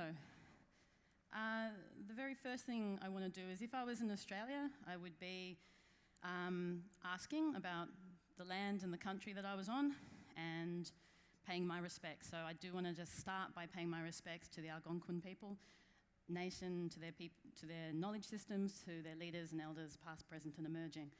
though? The very first thing I want to do is, if I was in Australia, I would be asking about the land and the country that I was on and paying my respects. So I do want to just start by paying my respects to the Algonquin people, nation, to their knowledge systems, to their leaders and elders, past, present and emerging.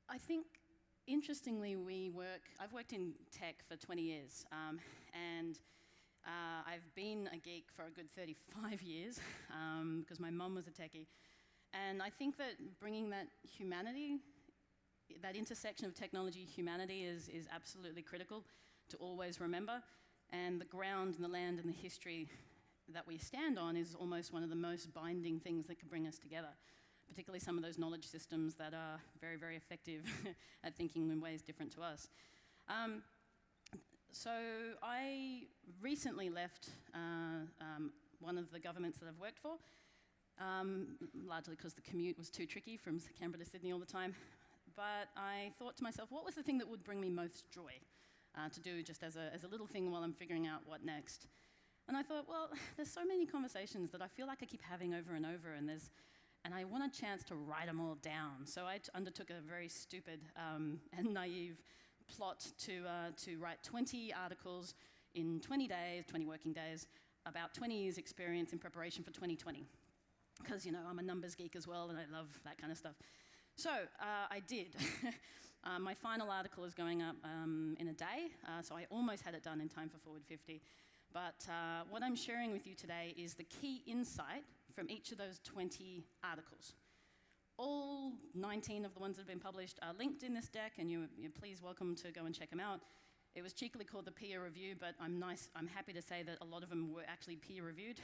I think, interestingly, I've worked in tech for 20 years, and I've been a geek for a good 35 years, because my mum was a techie. And I think that bringing that humanity, that intersection of technology, humanity is absolutely critical to always remember. And the ground and the land and the history that we stand on is almost one of the most binding things that can bring us together, particularly some of those knowledge systems that are very, very effective at thinking in ways different to us. So I recently left one of the governments that I've worked for, largely because the commute was too tricky from Canberra to Sydney all the time. But I thought to myself, what was the thing that would bring me most joy to do just as a little thing while I'm figuring out what next? And I thought, well, there's so many conversations that I feel like I keep having over and over, and I want a chance to write them all down. So I undertook a very stupid and naive plot to write 20 articles in 20 days, 20 working days, about 20 years experience in preparation for 2020. Because, I'm a numbers geek as well, and I love that kind of stuff. So I did. My final article is going up in a day, so I almost had it done in time for FWD50. But what I'm sharing with you today is the key insight from each of those 20 articles. All 19 of the ones that have been published are linked in this deck, and you're please welcome to go and check them out. It was cheekily called the peer review, but I'm happy to say that a lot of them were actually peer reviewed.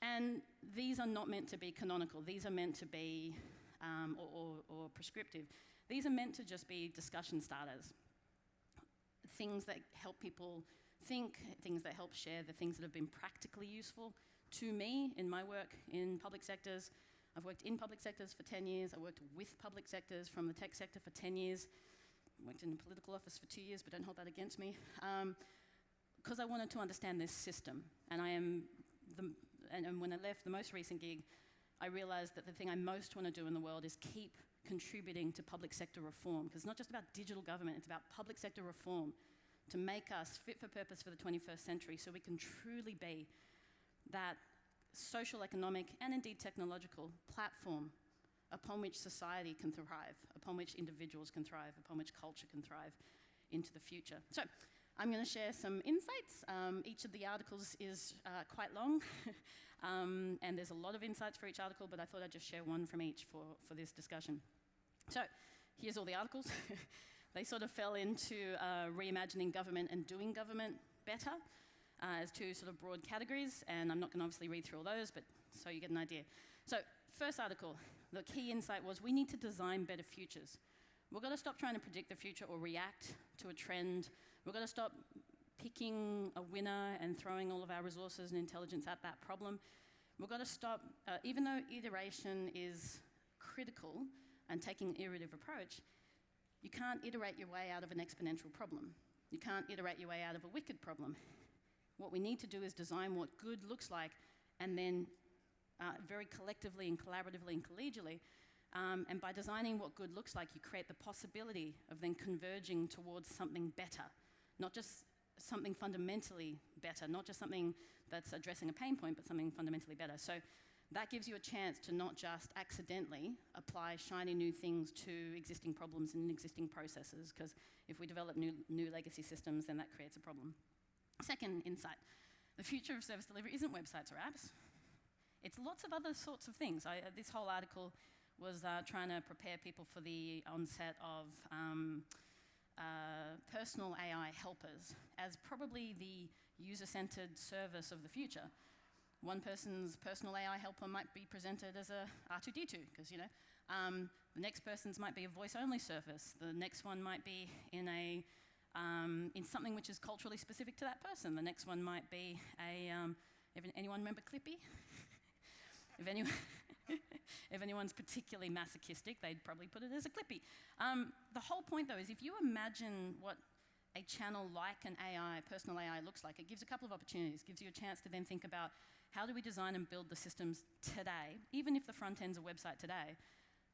And these are not meant to be canonical. These are meant to be, or prescriptive. These are meant to just be discussion starters. Things that help people think, things that help share the things that have been practically useful to me in my work in public sectors. I've worked in public sectors for 10 years. I worked with public sectors from the tech sector for 10 years. Worked in a political office for 2 years, but don't hold that against me. Because I wanted to understand this system. And when I left the most recent gig, I realized that the thing I most want to do in the world is keep contributing to public sector reform, because it's not just about digital government, it's about public sector reform to make us fit for purpose for the 21st century so we can truly be that social, economic, and indeed technological platform upon which society can thrive, upon which individuals can thrive, upon which culture can thrive into the future. So I'm going to share some insights. Each of the articles is quite long, and there's a lot of insights for each article, but I thought I'd just share one from each for this discussion. So here's all the articles. They sort of fell into reimagining government and doing government better as two sort of broad categories, and I'm not going to obviously read through all those, but so you get an idea. So first article, the key insight was we need to design better futures. We've got to stop trying to predict the future or react to a trend. We've got to stop picking a winner and throwing all of our resources and intelligence at that problem. We've got to stop, even though iteration is critical and taking an iterative approach, you can't iterate your way out of an exponential problem. You can't iterate your way out of a wicked problem. What we need to do is design what good looks like, and then very collectively and collaboratively and collegially. And by designing what good looks like, you create the possibility of then converging towards something better, not just something fundamentally better, not just something that's addressing a pain point, but something fundamentally better. So that gives you a chance to not just accidentally apply shiny new things to existing problems and existing processes, because if we develop new legacy systems, then that creates a problem. Second insight, the future of service delivery isn't websites or apps. It's lots of other sorts of things. This whole article was trying to prepare people for the onset of personal AI helpers as probably the user-centered service of the future. One person's personal AI helper might be presented as a R2-D2, because the next person's might be a voice-only service. The next one might be in something which is culturally specific to that person. The next one might be anyone remember Clippy? If anyone's particularly masochistic, they'd probably put it as a Clippy. The whole point, though, is if you imagine what a channel like an AI, personal AI looks like, it gives a couple of opportunities. It gives you a chance to then think about how do we design and build the systems today, even if the front end's a website today,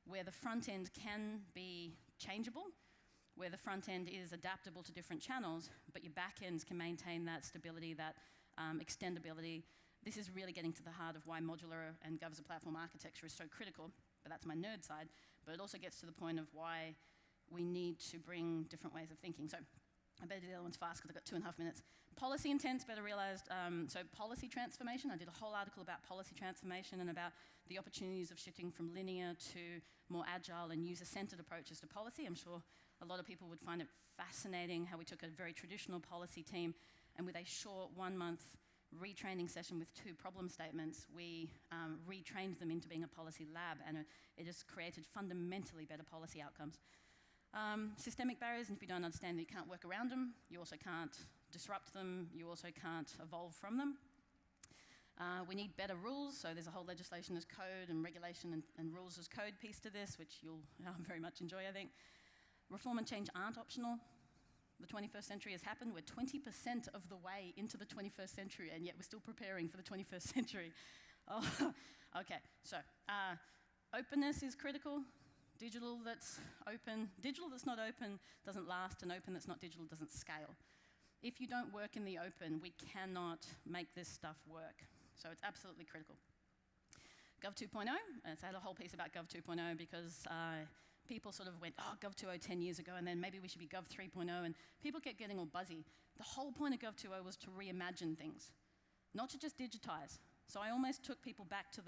where the front end can be changeable, where the front end is adaptable to different channels, but your back ends can maintain that stability, that extendability. This is really getting to the heart of why modular and Gov as a platform architecture is so critical, but that's my nerd side. But it also gets to the point of why we need to bring different ways of thinking. So I better do the other ones fast because I've got 2.5 minutes. Policy intents, better realised. So policy transformation, I did a whole article about policy transformation and about the opportunities of shifting from linear to more agile and user-centred approaches to policy. I'm sure a lot of people would find it fascinating how we took a very traditional policy team and with a short 1-month retraining session with 2 problem statements, we retrained them into being a policy lab, and it has created fundamentally better policy outcomes. Systemic barriers, and if you don't understand that you can't work around them, you also can't disrupt them, you also can't evolve from them. We need better rules, so there's a whole legislation as code and regulation and rules as code piece to this, which you'll very much enjoy, I think. Reform and change aren't optional. The 21st century has happened. We're 20% of the way into the 21st century, and yet we're still preparing for the 21st century. Oh, okay, so openness is critical. Digital that's open, digital that's not open doesn't last, and open that's not digital doesn't scale. If you don't work in the open, we cannot make this stuff work. So it's absolutely critical. Gov 2.0, I had a whole piece about Gov 2.0 because people sort of went, oh, Gov 2.0 10 years ago, and then maybe we should be Gov 3.0, and people kept getting all buzzy. The whole point of Gov 2.0 was to reimagine things, not to just digitize. So I almost took people back to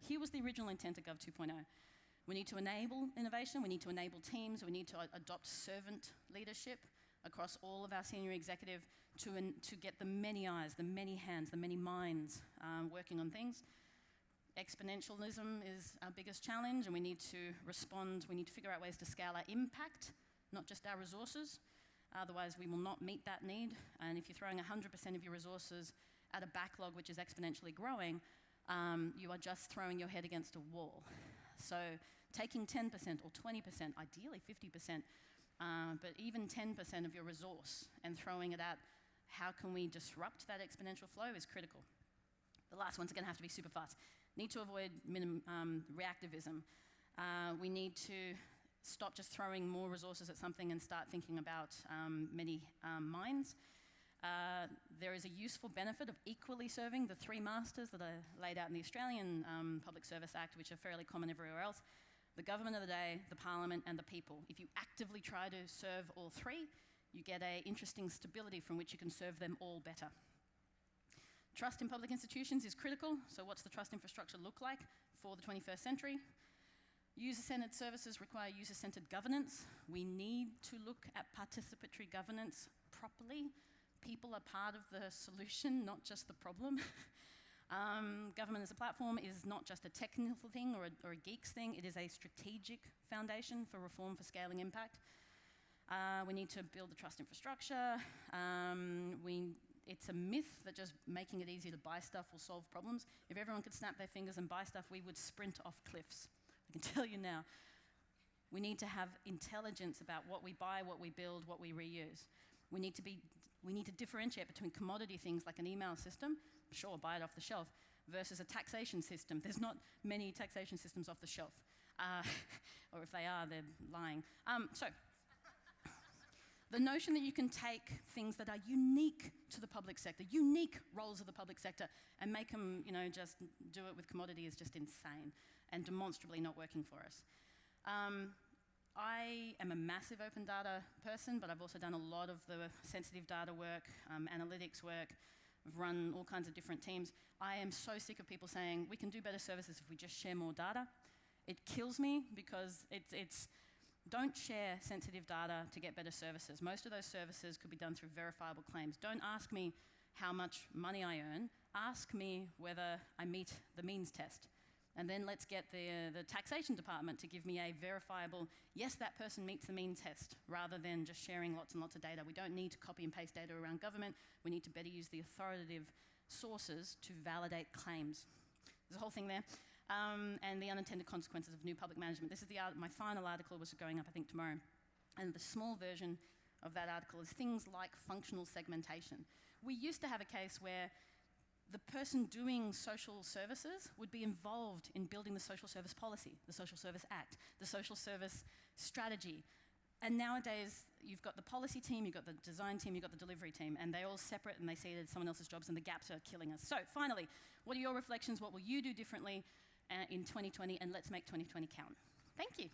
here was the original intent of Gov 2.0. We need to enable innovation, we need to enable teams, we need to adopt servant leadership across all of our senior executive to get the many eyes, the many hands, the many minds working on things. Exponentialism is our biggest challenge, and we need to respond, we need to figure out ways to scale our impact, not just our resources. Otherwise, we will not meet that need. And if you're throwing 100% of your resources at a backlog which is exponentially growing, you are just throwing your head against a wall. So taking 10% or 20%, ideally 50%, but even 10% of your resource and throwing it at how can we disrupt that exponential flow is critical. The last one's going to have to be super fast. Need to avoid reactivism. We need to stop just throwing more resources at something and start thinking about many minds. There is a useful benefit of equally serving the 3 masters that are laid out in the Australian Public Service Act, which are fairly common everywhere else. The government of the day, the parliament, and the people. If you actively try to serve all 3, you get an interesting stability from which you can serve them all better. Trust in public institutions is critical, so what's the trust infrastructure look like for the 21st century? User-centered services require user-centered governance. We need to look at participatory governance properly. People are part of the solution, not just the problem. Government as a platform is not just a technical thing or a geeks thing, it is a strategic foundation for reform for scaling impact. We need to build the trust infrastructure. It's a myth that just making it easy to buy stuff will solve problems. If everyone could snap their fingers and buy stuff, we would sprint off cliffs. I can tell you now. We need to have intelligence about what we buy, what we build, what we reuse. We need to differentiate between commodity things like an email system, sure, buy it off the shelf, versus a taxation system. There's not many taxation systems off the shelf. Or if they are, they're lying. So, the notion that you can take things that are unique to the public sector, unique roles of the public sector, and make them, just do it with commodity is just insane and demonstrably not working for us. I am a massive open data person, but I've also done a lot of the sensitive data work, analytics work. I've run all kinds of different teams. I am so sick of people saying, we can do better services if we just share more data. It kills me because it's don't share sensitive data to get better services. Most of those services could be done through verifiable claims. Don't ask me how much money I earn. Ask me whether I meet the means test. And then let's get the taxation department to give me a verifiable, yes, that person meets the mean test, rather than just sharing lots and lots of data. We don't need to copy and paste data around government. We need to better use the authoritative sources to validate claims. There's a whole thing there. And the unintended consequences of new public management. This is my final article, which is going up, I think, tomorrow. And the small version of that article is things like functional segmentation. We used to have a case where the person doing social services would be involved in building the social service policy, the Social Service Act, the social service strategy. And nowadays, you've got the policy team, you've got the design team, you've got the delivery team, and they're all separate and they see it as someone else's jobs, and the gaps are killing us. So finally, what are your reflections? What will you do differently in 2020? And let's make 2020 count. Thank you.